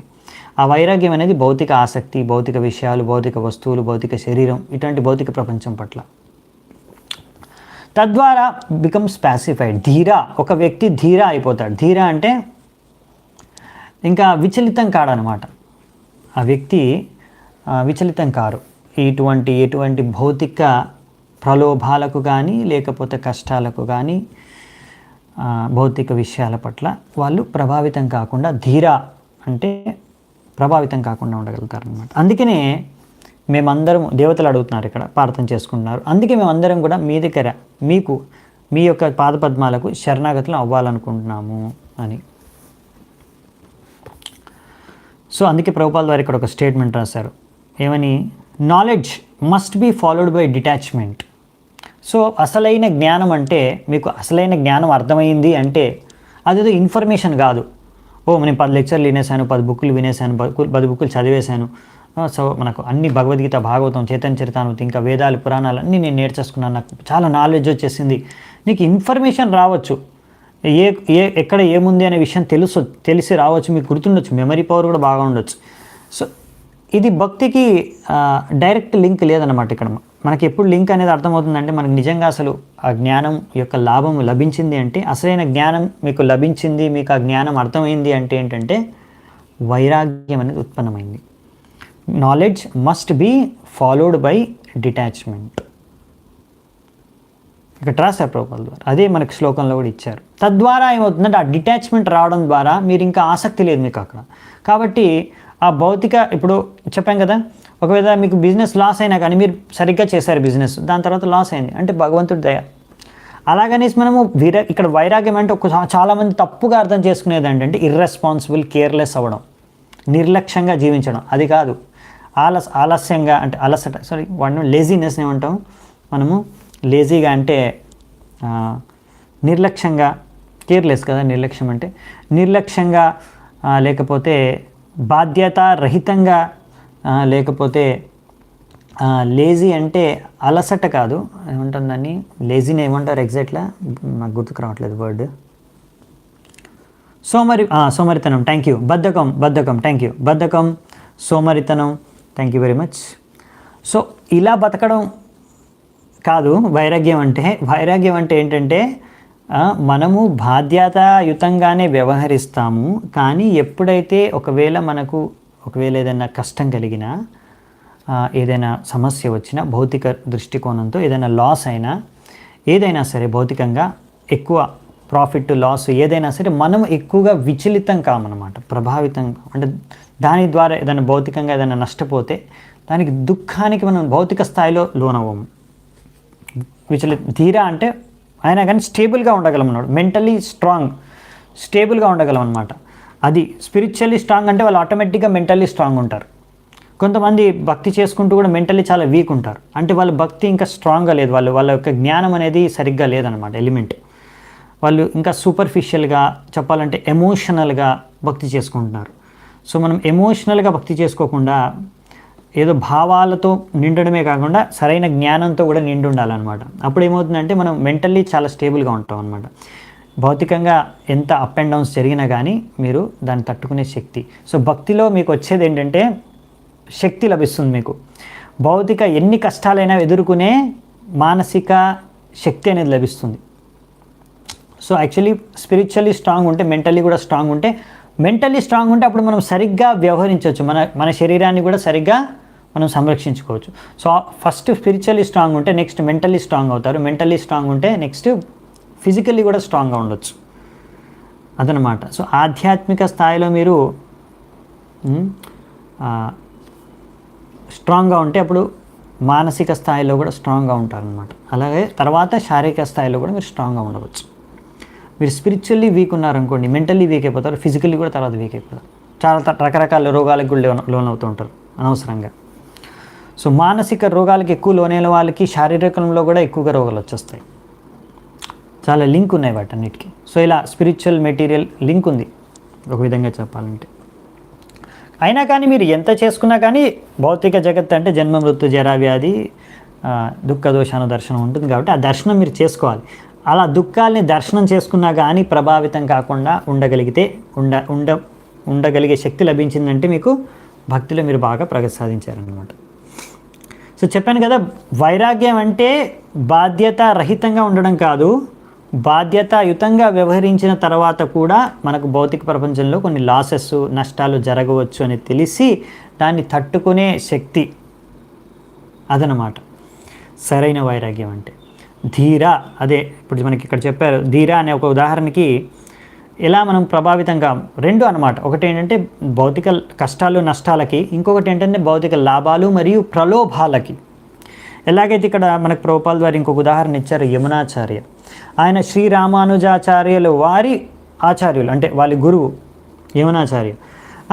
ఆ వైరాగ్యం అనేది భౌతిక ఆసక్తి, భౌతిక విషయాలు, భౌతిక వస్తువులు, భౌతిక శరీరం, ఇటువంటి భౌతిక ప్రపంచం పట్ల. తద్వారా బికమ్స్ ప్యాసిఫైడ్. ధీర, ఒక వ్యక్తి ధీర అయిపోతాడు. ధీర అంటే ఇంకా విచలితం కాడనమాట. ఆ వ్యక్తి విచలితం కారు ఎటువంటి భౌతిక ప్రలోభాలకు కానీ లేకపోతే కష్టాలకు కానీ భౌతిక విషయాల పట్ల వాళ్ళు ప్రభావితం కాకుండా, ధీర అంటే ప్రభావితం కాకుండా ఉండగలుగుతారు అనమాట. అందుకనే మేమందరం, దేవతలు అడుగుతున్నారు ఇక్కడ, ప్రార్థన చేసుకుంటున్నారు, అందుకే మేమందరం కూడా మీ దగ్గర మీకు మీ యొక్క పాదపద్మాలకు శరణాగతులు అవ్వాలనుకుంటున్నాము అని. సో అందుకే ప్రభుపాల్ వారు ఇక్కడ ఒక స్టేట్మెంట్ రాశారు. ఏమని? Knowledge must be followed by detachment. So అసలైన జ్ఞానం అంటే, మీకు అసలైన జ్ఞానం అర్థమైంది అంటే అదేదో ఇన్ఫర్మేషన్ కాదు. నేను 10 లెక్చర్లు వినేసాను, 10 బుక్కులు వినేసాను, 10 బుక్కులు చదివేశాను, సో మనకు అన్ని భగవద్గీత, భాగవతం, చైతన్య చరితామృతి, ఇంకా వేదాలు, పురాణాలు అన్నీ నేను నేర్చేసుకున్నాను, నాకు చాలా నాలెడ్జ్ వచ్చేసింది. నీకు ఇన్ఫర్మేషన్ రావచ్చు, ఎక్కడ ఏముంది అనే విషయం తెలిసి రావచ్చు, మీకు గుర్తుండొచ్చు, మెమరీ పవర్ కూడా బాగా ఉండొచ్చు. సో ఇది భక్తికి డైరెక్ట్ లింక్ లేదన్నమాట. ఇక్కడ మనకి ఎప్పుడు లింక్ అనేది అర్థమవుతుందంటే, మనకు నిజంగా అసలు ఆ జ్ఞానం యొక్క లాభం లభించింది అంటే, అసలైన జ్ఞానం మీకు లభించింది, మీకు ఆ జ్ఞానం అర్థమైంది అంటే ఏంటంటే వైరాగ్యం అనేది ఉత్పన్నమైంది. Knowledge must be followed by detachment. ఇక్కడ రాశారు ప్రభుపాల్ ద్వారా, అదే మనకి శ్లోకంలో కూడా ఇచ్చారు. తద్వారా ఏమవుతుందంటే ఆ డిటాచ్మెంట్ రావడం ద్వారా మీరు ఇంకా ఆసక్తి లేదు మీకు అక్కడ. కాబట్టి ఆ భౌతిక, ఇప్పుడు చెప్పాం కదా, ఒకవేళ మీకు బిజినెస్ లాస్ అయినా కానీ మీరు సరిగ్గా చేశారు బిజినెస్, దాని తర్వాత లాస్ అయింది అంటే భగవంతుడి దయ. అలాగనేసి మనము ఇక్కడ వైరాగ్యం అంటే చాలామంది తప్పుగా అర్థం చేసుకునేది ఏంటంటే ఇర్రెస్పాన్సిబుల్, కేర్లెస్ అవ్వడం, నిర్లక్ష్యంగా జీవించడం. అది కాదు. ఆలస్యంగా అంటే లేజీనెస్ ఏమంటాం మనము. లేజీగా అంటే నిర్లక్ష్యంగా, కేర్లెస్ కదా నిర్లక్ష్యం అంటే, నిర్లక్ష్యంగా లేకపోతే బాధ్యతారహితంగా, లేకపోతే లేజీ అంటే అలసట కాదు, ఏమంటారు దాన్ని, లేజీని ఏమంటారు ఎగ్జాక్ట్గా నాకు గుర్తుకు రావట్లేదు వర్డ్. సోమరితనం. Thank you. బద్ధకం. Thank you. బద్ధకం, సోమరితనం. Thank you very much. So ఇలా బతకడం కాదు వైరాగ్యం అంటే. వైరాగ్యం అంటే ఏంటంటే మనము బాధ్యతాయుతంగానే వ్యవహరిస్తాము, కానీ ఎప్పుడైతే ఒకవేళ ఏదైనా కష్టం కలిగినా, ఏదైనా సమస్య వచ్చినా, భౌతిక దృష్టికోణంతో ఏదైనా లాస్ అయినా, ఏదైనా సరే భౌతికంగా ఎక్కువ ప్రాఫిట్ లాస్ ఏదైనా సరే మనం ఎక్కువగా విచలితం కామన్నమాట, ప్రభావితం. అంటే దాని ద్వారా ఏదైనా భౌతికంగా ఏదైనా నష్టపోతే దానికి దుఃఖానికి మనం భౌతిక స్థాయిలో లోనవ్వము. ధీర అంటే అయినా కానీ స్టేబుల్గా ఉండగలం అన్నాడు. మెంటలీ స్టేబుల్గా ఉండగలం అనమాట. అది స్పిరిచువల్లీ స్ట్రాంగ్ అంటే వాళ్ళు ఆటోమేటిక్గా మెంటల్లీ స్ట్రాంగ్ ఉంటారు. కొంతమంది భక్తి చేసుకుంటూ కూడా మెంటల్లీ చాలా వీక్ ఉంటారు. అంటే వాళ్ళ భక్తి ఇంకా స్ట్రాంగ్గా లేదు, వాళ్ళ యొక్క జ్ఞానం అనేది సరిగ్గా లేదనమాట, ఎలిమెంట్. వాళ్ళు ఇంకా సూపర్ఫిషియల్గా చెప్పాలంటే ఎమోషనల్గా భక్తి చేసుకుంటున్నారు. సో మనం ఎమోషనల్గా భక్తి చేసుకోకుండా ఏదో భావాలతో నిండడమే కాకుండా సరైన జ్ఞానంతో కూడా నిండి ఉండాలన్నమాట. అప్పుడు ఏమవుతుందంటే మనం మెంటల్లీ చాలా స్టేబుల్గా ఉంటాం అనమాట. భౌతికంగా ఎంత అప్ అండ్ డౌన్స్ జరిగినా కానీ మీరు దాన్ని తట్టుకునే శక్తి. సో భక్తిలో మీకు వచ్చేది ఏంటంటే శక్తి లభిస్తుంది మీకు. భౌతిక ఎన్ని కష్టాలైనా ఎదుర్కొనే మానసిక శక్తి అనేది లభిస్తుంది. సో యాక్చువల్లీ స్పిరిచువల్లీ స్ట్రాంగ్ ఉంటే మెంటల్లీ కూడా స్ట్రాంగ్ ఉంటే, అప్పుడు మనం సరిగ్గా వ్యవహరించవచ్చు, మన శరీరాన్ని కూడా సరిగ్గా మనం సంరక్షించుకోవచ్చు. సో ఫస్ట్ స్పిరిచువల్లీ స్ట్రాంగ్ ఉంటే నెక్స్ట్ మెంటల్లీ స్ట్రాంగ్ అవుతారు, మెంటల్లీ స్ట్రాంగ్ ఉంటే నెక్స్ట్ ఫిజికల్లీ కూడా స్ట్రాంగ్గా ఉండొచ్చు అదనమాట. సో ఆధ్యాత్మిక స్థాయిలో మీరు స్ట్రాంగ్గా ఉంటే అప్పుడు మానసిక స్థాయిలో కూడా స్ట్రాంగ్గా ఉంటారనమాట. అలాగే తర్వాత శారీరక స్థాయిలో కూడా మీరు స్ట్రాంగ్గా ఉండవచ్చు. మీరు స్పిరిచువల్లీ వీక్ ఉన్నారనుకోండి, మెంటల్లీ వీక్ అయిపోతారు, ఫిజికల్లీ కూడా తర్వాత వీక్ అయిపోతారు. చాలా రకరకాల రోగాలకు కూడా లోన్ అవుతూ ఉంటారు అనవసరంగా. సో మానసిక రోగాలకి ఎక్కువ లోనైన వాళ్ళకి శారీరకంలో కూడా ఎక్కువగా రోగాలు వచ్చేస్తాయి. చాలా లింక్ ఉన్నాయి వాటన్నిటికీ. సో ఇలా స్పిరిచువల్ మెటీరియల్ లింక్ ఉంది ఒక విధంగా చెప్పాలంటే. అయినా కానీ మీరు ఎంత చేసుకున్నా కానీ భౌతిక జగత్ అంటే జన్మ మృత్యు జరా వ్యాధి దుఃఖ దోషాను దర్శనం ఉంటుంది కాబట్టి ఆ దర్శనం మీరు చేసుకోవాలి. అలా దుఃఖాలని దర్శనం చేసుకున్నా కానీ ప్రభావితం కాకుండా ఉండగలిగితే ఉండగలిగే శక్తి లభించిందంటే మీకు భక్తిలో మీరు బాగా ప్రగతి సాధించారనమాట. సో చెప్పాను కదా, వైరాగ్యం అంటే బాధ్యత రహితంగా ఉండడం కాదు, బాధ్యతాయుతంగా వ్యవహరించిన తర్వాత కూడా మనకు భౌతిక ప్రపంచంలో కొన్ని లాసెస్, నష్టాలు జరగవచ్చు అని తెలిసి దాన్ని తట్టుకునే శక్తి, అదనమాట సరైన వైరాగ్యం అంటే. ధీర, అదే ఇప్పుడు మనకి ఇక్కడ చెప్పారు, ధీర అనే ఒక ఉదాహరణకి ఎలా మనం ప్రభావితంగా, రెండు అనమాట. ఒకటి ఏంటంటే భౌతిక కష్టాలు నష్టాలకి, ఇంకొకటి ఏంటంటే భౌతిక లాభాలు మరియు ప్రలోభాలకి. ఎలాగైతే ఇక్కడ మనకు ప్రభుపాల్ ద్వారా ఇంకొక ఉదాహరణ ఇచ్చారు, యమునాచార్య. ఆయన శ్రీరామానుజాచార్యులు వారి ఆచార్యులు, అంటే వాళ్ళ గురువు యమునాచార్య.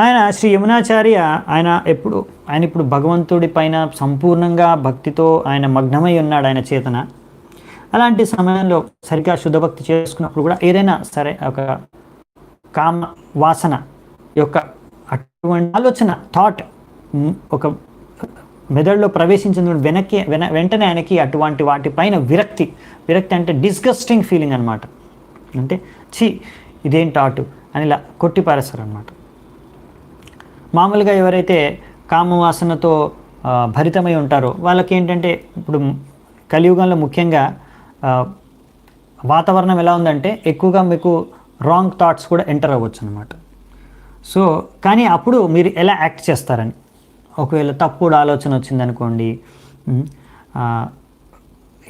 ఆయన శ్రీ యమునాచార్య ఆయన ఇప్పుడు భగవంతుడి పైన సంపూర్ణంగా భక్తితో ఆయన మగ్నమై ఉన్నాడు, ఆయన చేతన. అలాంటి సమయంలో సరిగ్గా శుద్ధభక్తి చేసుకున్నప్పుడు కూడా ఏదైనా సరే ఒక కామ వాసన యొక్క అటువంటి ఆలోచన, థాట్ ఒక మెదడులో ప్రవేశించిన వెంటనే ఆయనకి అటువంటి వాటిపైన విరక్తి అంటే డిస్గస్టింగ్ ఫీలింగ్ అనమాట. అంటే ఇదేం థాట్ అని ఇలా కొట్టిపారేస్తారు అనమాట. మామూలుగా ఎవరైతే కామవాసనతో భరితమై ఉంటారో వాళ్ళకి ఏంటంటే, ఇప్పుడు కలియుగంలో ముఖ్యంగా వాతావరణం ఎలా ఉందంటే ఎక్కువగా మీకు రాంగ్ థాట్స్ కూడా ఎంటర్ అవ్వచ్చు అనమాట. సో కానీ అప్పుడు మీరు ఎలా యాక్ట్ చేస్తారని, ఒకవేళ తప్పుడు ఆలోచన వచ్చిందనుకోండి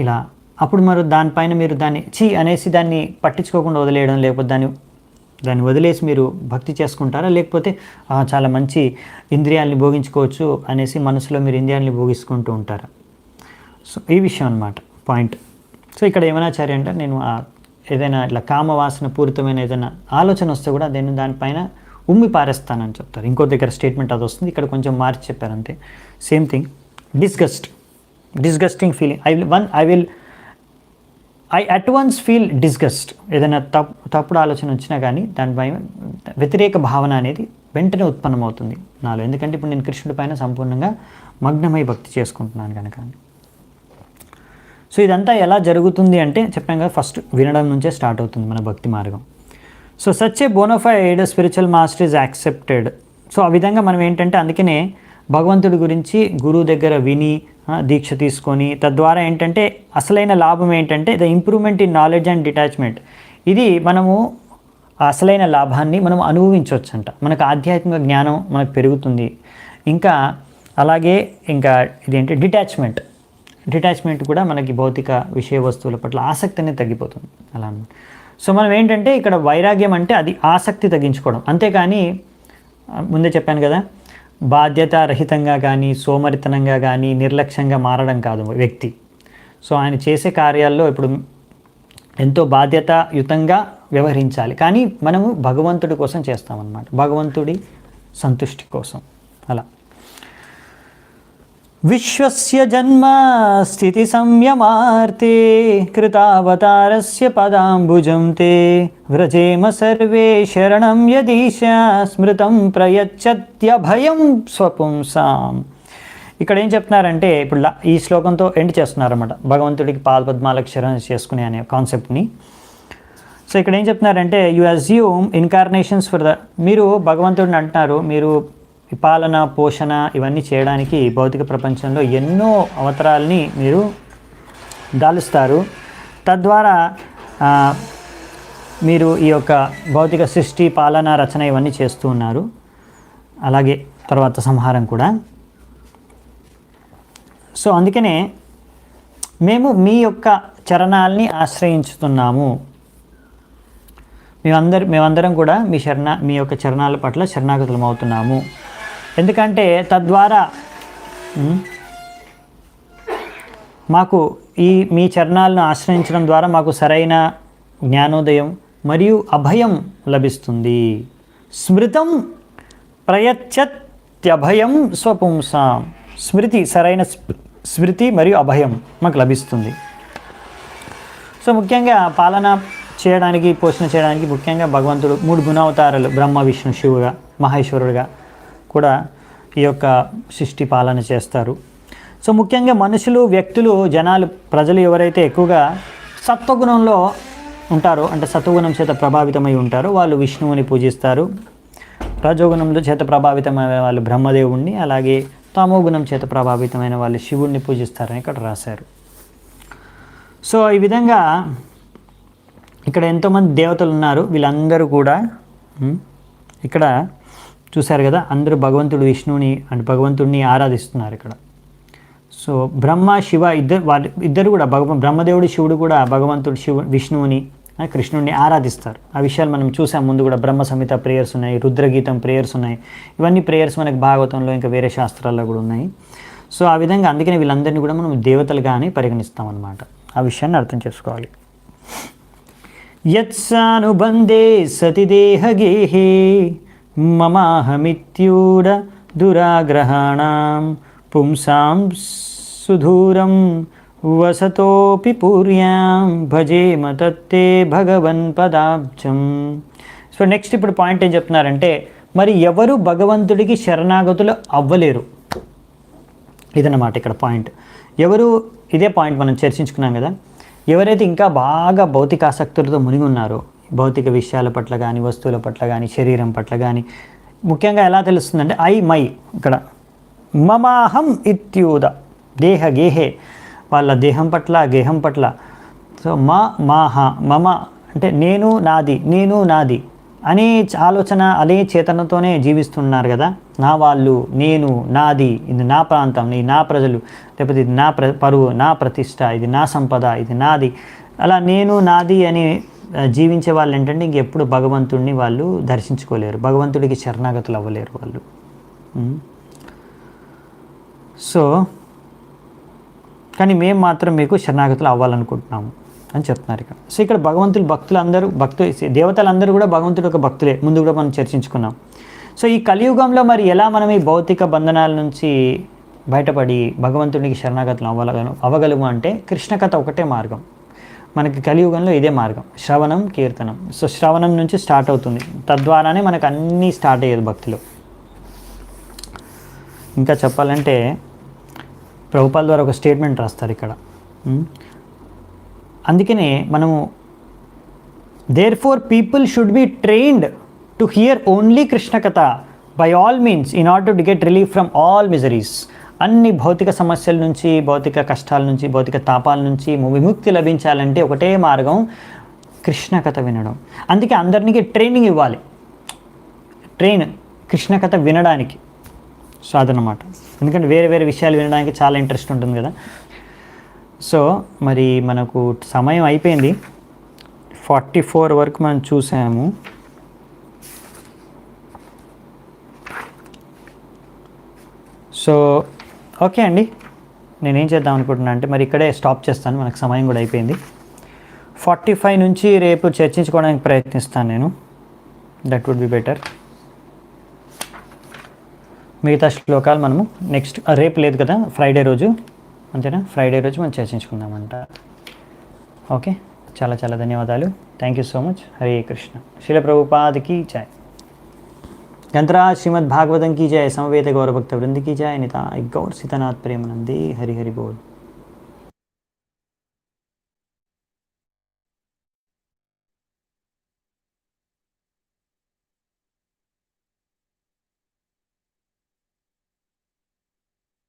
ఇలా, అప్పుడు మరి దానిపైన మీరు దాన్ని అనేసి దాన్ని పట్టించుకోకుండా వదిలేయడం, లేకపోతే దాన్ని వదిలేసి మీరు భక్తి చేసుకుంటారా, లేకపోతే చాలా మంచి ఇంద్రియాలని భోగించుకోవచ్చు అనేసి మనసులో మీరు ఇంద్రియాలని భోగించుకుంటూ ఉంటారా? సో ఈ విషయం అన్నమాట పాయింట్. సో ఇక్కడ యమునాచార్య అంటే, నేను ఏదైనా ఇట్లా కామవాసన పూరితమైన ఏదైనా ఆలోచన వస్తే కూడా దానిపైన ఉమ్మి పారేస్తానని చెప్తారు. ఇంకో దగ్గర స్టేట్మెంట్ అది వస్తుంది, ఇక్కడ కొంచెం మార్చి చెప్పారు అంతే. Same thing, disgusting feeling. I at once feel disgust. ఏదైనా తప్పుడు ఆలోచన వచ్చినా కానీ దానిపై వ్యతిరేక భావన అనేది వెంటనే ఉత్పన్నమవుతుంది నాలో. ఎందుకంటే ఇప్పుడు నేను కృష్ణుడి పైన సంపూర్ణంగా మగ్నమై భక్తి చేసుకుంటున్నాను కనుక. సో ఇదంతా ఎలా జరుగుతుంది అంటే చెప్పాను కదా, ఫస్ట్ వినడం నుంచే స్టార్ట్ అవుతుంది మన భక్తి మార్గం. So such a bonafide spiritual master is accepted. So ఆ విధంగా మనం ఏంటంటే, అందుకనే భగవంతుడి గురించి గురువు దగ్గర విని దీక్ష తీసుకొని, తద్వారా ఏంటంటే అసలైన లాభం ఏంటంటే the improvement in knowledge and detachment. ఇది మనము అసలైన లాభాన్ని మనం అనుభవించవచ్చు అంట. మనకు ఆధ్యాత్మిక జ్ఞానం మనకు పెరుగుతుంది. ఇంకా అలాగే ఇంకా ఇదేంటి డిటాచ్మెంట్ కూడా మనకి భౌతిక విషయ వస్తువుల పట్ల ఆసక్తి అనేది తగ్గిపోతుంది అలా అన్నమాట. సో మనం ఏంటంటే ఇక్కడ వైరాగ్యం అంటే అది ఆసక్తి తగ్గించుకోవడం, అంతేకాని ముందే చెప్పాను కదా, బాధ్యత రహితంగా కానీ సోమరితనంగా కానీ నిర్లక్ష్యంగా మారడం కాదు వ్యక్తి. సో ఆయన చేసే కార్యాల్లో ఇప్పుడు ఎంతో బాధ్యతాయుతంగా వ్యవహరించాలి, కానీ మనము భగవంతుడి కోసం చేస్తామన్నమాట, భగవంతుడి సంతుష్టి కోసం. అలా విశ్వస్య జన్మ స్థితి సంయమార్తే కృతావతారస్య పదాంబుజం తే వ్రజేమ సర్వే శరణం యదీశ స్మృతం ప్రయచ్చత్యభయం స్వపుంసాం. ఇక్కడ ఏం చెప్తున్నారంటే, ఇప్పుడు ఈ శ్లోకంతో ఎండ్ చేస్తున్నారన్నమాట, భగవంతుడికి పాదపద్మాలకు శరణం చేసుకునే అనే కాన్సెప్ట్ని. సో ఇక్కడ ఏం చెప్తున్నారంటే, యు అజ్యూమ్ ఇన్కార్నేషన్స్ ఫర్ మీరు భగవంతుడిని అంటున్నారు, మీరు పాలన పోషణ ఇవన్నీ చేయడానికి భౌతిక ప్రపంచంలో ఎన్నో అవతారాలని మీరు దాలుస్తారు. తద్వారా మీరు ఈ యొక్క భౌతిక సృష్టి పాలన రచన ఇవన్నీ చేస్తూ ఉన్నారు, అలాగే తర్వాత సంహారం కూడా. సో అందుకనే మేము మీ యొక్క చరణాలని ఆశ్రయించుతున్నాము, మేమందరం కూడా మీ యొక్క చరణాల పట్ల శరణాగతులం అవుతున్నాము. ఎందుకంటే తద్వారా మాకు మీ చరణాలను ఆశ్రయించడం ద్వారా మాకు సరైన జ్ఞానోదయం మరియు అభయం లభిస్తుంది. స్మృతం ప్రయచ్చత్యభయం స్వపుంసాం. సరైన స్మృతి మరియు అభయం మాకు లభిస్తుంది. సో ముఖ్యంగా పాలన చేయడానికి, పోషణ చేయడానికి ముఖ్యంగా భగవంతుడు 3 గుణావతారాలు, బ్రహ్మ విష్ణు శివుగా మహేశ్వరుడుగా కూడా ఈ యొక్క సృష్టి పాలన చేస్తారు. సో ముఖ్యంగా మనుషులు, వ్యక్తులు, ప్రజలు ఎవరైతే ఎక్కువగా సత్వగుణంలో ఉంటారో, అంటే సత్వగుణం చేత ప్రభావితమై ఉంటారో వాళ్ళు విష్ణువుని పూజిస్తారు. రజోగుణంలో చేత ప్రభావితమైన వాళ్ళు బ్రహ్మదేవుణ్ణి, అలాగే తమోగుణం చేత ప్రభావితమైన వాళ్ళు శివుణ్ణి పూజిస్తారని ఇక్కడ రాశారు. సో ఈ విధంగా ఇక్కడ ఎంతోమంది దేవతలు ఉన్నారు, వీళ్ళందరూ కూడా ఇక్కడ చూశారు కదా, అందరూ భగవంతుడు విష్ణువుని అంటే భగవంతుడిని ఆరాధిస్తున్నారు ఇక్కడ. సో బ్రహ్మ శివ ఇద్దరు కూడా బ్రహ్మదేవుడు శివుడు కూడా భగవంతుడు విష్ణువుని కృష్ణుడిని ఆరాధిస్తారు. ఆ విషయాలు మనం చూసాం ముందు కూడా. బ్రహ్మ సంహిత ప్రేయర్స్ ఉన్నాయి, రుద్రగీతం ప్రేయర్స్ ఉన్నాయి. ఇవన్నీ ప్రేయర్స్ మనకి భాగవతంలో ఇంకా వేరే శాస్త్రాల్లో కూడా ఉన్నాయి. సో ఆ విధంగా అందుకనే వీళ్ళందరినీ కూడా మనం దేవతలుగానే పరిగణిస్తాం అన్నమాట. ఆ విషయాన్ని అర్థం చేసుకోవాలి. యత్సానుబంధే సతి దేహగేహే మమాహమిత్యూఢ దురాగ్రహాణం పుంసాం సుదూరం వసతోపి పూర్యాం భజేమ తత్తే భగవన్ పదాబ్జం. సో నెక్స్ట్ ఇప్పుడు పాయింట్ ఏం చెప్తున్నారంటే, మరి ఎవరు భగవంతుడికి శరణాగతులు అవ్వలేరు, ఇదన్నమాట ఇక్కడ పాయింట్. ఎవరు, ఇదే పాయింట్ మనం చర్చించుకున్నాం కదా, ఎవరైతే ఇంకా బాగా భౌతిక ఆసక్తులతో మునిగి ఉన్నారో, భౌతిక విషయాల పట్ల కానీ, వస్తువుల పట్ల కానీ, శరీరం పట్ల కానీ, ముఖ్యంగా ఎలా తెలుస్తుందంటే మై ఇక్కడ మమాహం ఇత్యూద దేహ గేహే, వాళ్ళ దేహం పట్ల గేహం పట్ల. సో మాహ మమ అంటే నేను నాది అనే ఆలోచన, అదే చేతనతోనే జీవిస్తున్నారు కదా. నా వాళ్ళు, నేను, నాది, ఇది నా ప్రాంతం, ఇది నా ప్రజలు, లేకపోతే ఇది నా పరువు, నా ప్రతిష్ట, ఇది నా సంపద, ఇది నాది, అలా నేను నాది అని జీవించే వాళ్ళు ఏంటంటే ఇంకెప్పుడు భగవంతుడిని వాళ్ళు దర్శించుకోలేరు, భగవంతుడికి శరణాగతులు అవ్వలేరు వాళ్ళు. సో కానీ మేము మాత్రం మీకు శరణాగతులు అవ్వాలనుకుంటున్నాము అని చెప్తున్నారు ఇక్కడ. సో ఇక్కడ దేవతలందరూ కూడా భగవంతుడు ఒక భక్తులే, ముందు కూడా మనం చర్చించుకున్నాం. సో ఈ కలియుగంలో మరి ఎలా మనం ఈ భౌతిక బంధనాల నుంచి బయటపడి భగవంతుడికి శరణాగతులు అవ్వగలము అంటే కృష్ణ కథ ఒకటే మార్గం. మనకి కలియుగంలో ఇదే మార్గం, శ్రవణం కీర్తనం. సో శ్రవణం నుంచి స్టార్ట్ అవుతుంది, తద్వారానే మనకు అన్నీ స్టార్ట్ అయ్యేది భక్తిలో. ఇంకా చెప్పాలంటే ప్రభుపాల్ ద్వారా ఒక స్టేట్మెంట్ రాస్తారు ఇక్కడ. అందుకనే మనము therefore people should be trained to hear only Krishna katha by all means in order to get relief from all miseries. అన్ని భౌతిక సమస్యల నుంచి, భౌతిక కష్టాల నుంచి, భౌతిక తాపాల నుంచి విముక్తి లభించాలంటే ఒకటే మార్గం, కృష్ణ కథ వినడం. అందుకే అందరికీ ట్రైనింగ్ ఇవ్వాలి, కృష్ణ కథ వినడానికి. సో అదనమాట. ఎందుకంటే వేరే వేరే విషయాలు వినడానికి చాలా ఇంట్రెస్ట్ ఉంటుంది కదా. సో మరి మనకు సమయం అయిపోయింది, 44 వరకు మనం చూసాము. సో ఓకే అండి, నేనేం చేద్దాం అనుకుంటున్నా అంటే మరి ఇక్కడే స్టాప్ చేస్తాను, మనకు సమయం కూడా అయిపోయింది. 45 నుంచి రేపు చర్చించుకోవడానికి ప్రయత్నిస్తాను నేను, దట్ వుడ్ బి బెటర్. మిగతా శ్లోకాలు మనము నెక్స్ట్ రేపు లేదు కదా, ఫ్రైడే రోజు, అంతేనా, ఫ్రైడే రోజు మనం చర్చించుకుందామంట. ఓకే, చాలా చాలా ధన్యవాదాలు. Thank you so much. Hare Krishna. Srila Prabhupad की जय. ग्रंथराज श्रीमद् भागवतम की जय. समवेत गौर भक्त वृंद की जय. निताय गौर सीतानाथ प्रेमानंदे. हरि हरि बोल.